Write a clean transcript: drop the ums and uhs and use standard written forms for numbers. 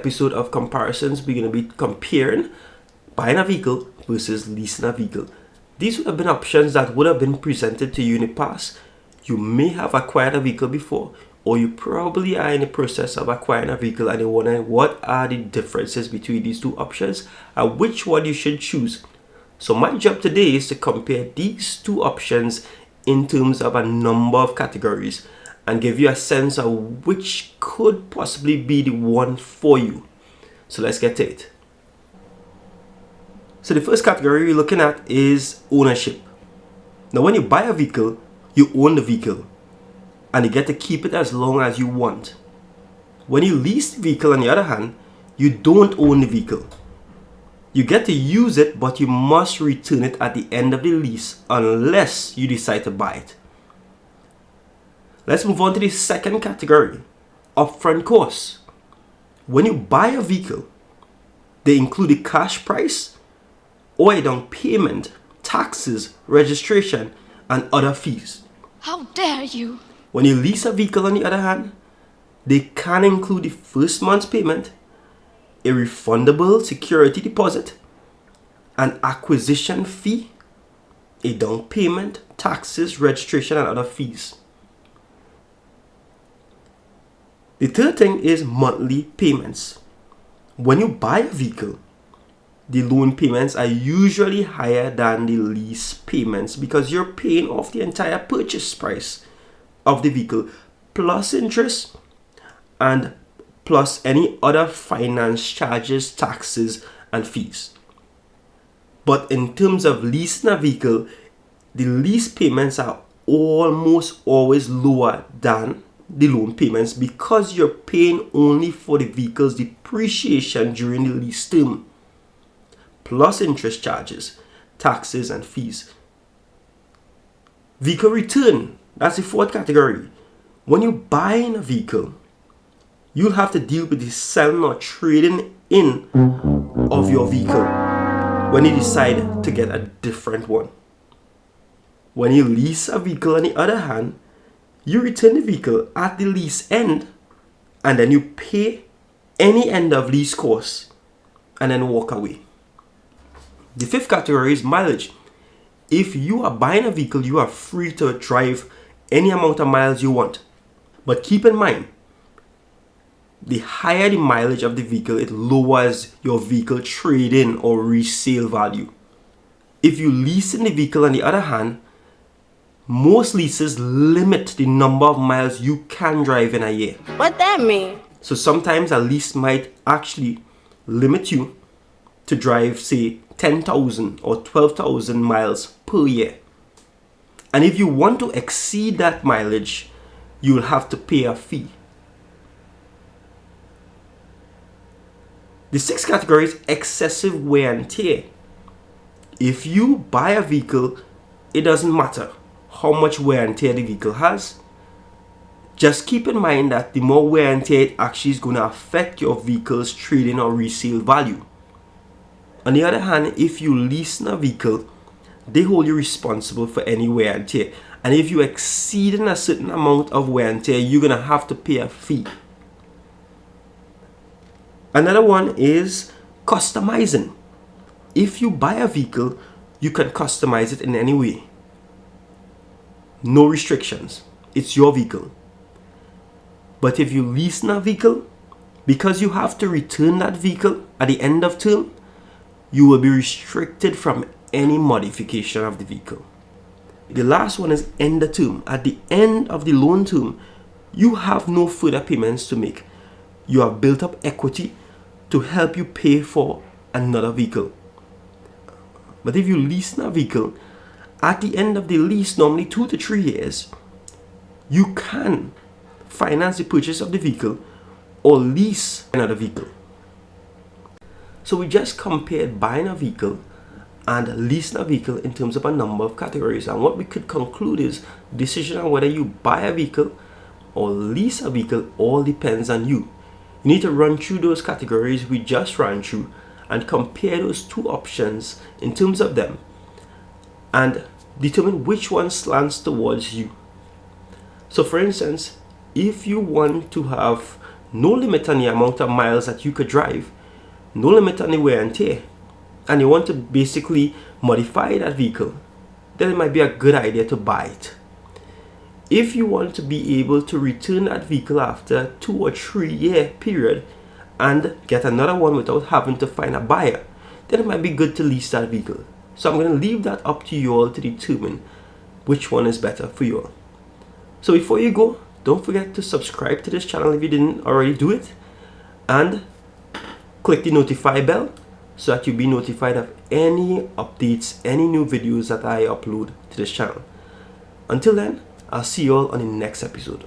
episode of comparisons, we're going to be comparing buying a vehicle versus leasing a vehicle. These would have been options that would have been presented to you in the past. You may have acquired a vehicle before, or you probably are in the process of acquiring a vehicle and you're wondering what are the differences between these two options and which one you should choose. So my job today is to compare these two options in terms of a number of categories and give you a sense of which could possibly be the one for you. So let's get to it. So the first category we're looking at is ownership. Now when you buy a vehicle, you own the vehicle and you get to keep it as long as you want. When you lease the vehicle, on the other hand, you don't own the vehicle. You get to use it, but you must return it at the end of the lease unless you decide to buy it. Let's move on to the second category, upfront costs. When you buy a vehicle, they include the cash price or a down payment, taxes, registration, and other fees. How dare you! When you lease a vehicle, on the other hand, they can include the first month's payment, a refundable security deposit, an acquisition fee, a down payment, taxes, registration, and other fees. The third thing is monthly payments. When you buy a vehicle, the loan payments are usually higher than the lease payments because you're paying off the entire purchase price of the vehicle plus interest and plus any other finance charges, taxes, and fees. But in terms of leasing a vehicle, the lease payments are almost always lower than the loan payments because you're paying only for the vehicle's depreciation during the lease term, plus interest charges, taxes, and fees. Vehicle return, that's the fourth category. When you buy a vehicle, you'll have to deal with the selling or trading in of your vehicle when you decide to get a different one. When you lease a vehicle, on the other hand, you return the vehicle at the lease end and then you pay any end of lease costs and then walk away. The fifth category is mileage. If you are buying a vehicle, you are free to drive any amount of miles you want. But keep in mind, the higher the mileage of the vehicle, it lowers your vehicle trade-in or resale value. If you lease in the vehicle, on the other hand, most leases limit the number of miles you can drive in a year. What that mean? So sometimes a lease might actually limit you to drive, say, 10,000 or 12,000 miles per year. And if you want to exceed that mileage, you will have to pay a fee. The sixth category is excessive wear and tear. If you buy a vehicle, it doesn't matter how much wear and tear the vehicle has. Just keep in mind that the more wear and tear, it actually is going to affect your vehicle's trading or resale value. On the other hand, if you lease a vehicle, they hold you responsible for any wear and tear. And if you exceed a certain amount of wear and tear, you're going to have to pay a fee. Another one is customizing. If you buy a vehicle, you can customize it in any way. No restrictions. It's your vehicle. But if you lease a vehicle, because you have to return that vehicle at the end of term, you will be restricted from any modification of the vehicle. The last one is end of term. At the end of the loan term, you have no further payments to make. You have built up equity to help you pay for another vehicle. But if you lease a vehicle, at the end of the lease, normally 2 to 3 years, you can finance the purchase of the vehicle or lease another vehicle. So we just compared buying a vehicle and leasing a vehicle in terms of a number of categories. And what we could conclude is decision on whether you buy a vehicle or lease a vehicle all depends on you. You need to run through those categories we just ran through and compare those two options in terms of them and determine which one slants towards you. So for instance, if you want to have no limit on the amount of miles that you could drive, no limit on the wear and tear, and you want to basically modify that vehicle, then it might be a good idea to buy it. If you want to be able to return that vehicle after a 2 or 3 year period and get another one without having to find a buyer, then it might be good to lease that vehicle. So I'm going to leave that up to you all to determine which one is better for you all. So before you go, don't forget to subscribe to this channel if you didn't already do it, and click the notify bell so that you'll be notified of any updates, any new videos that I upload to this channel. Until then, I'll see you all on the next episode.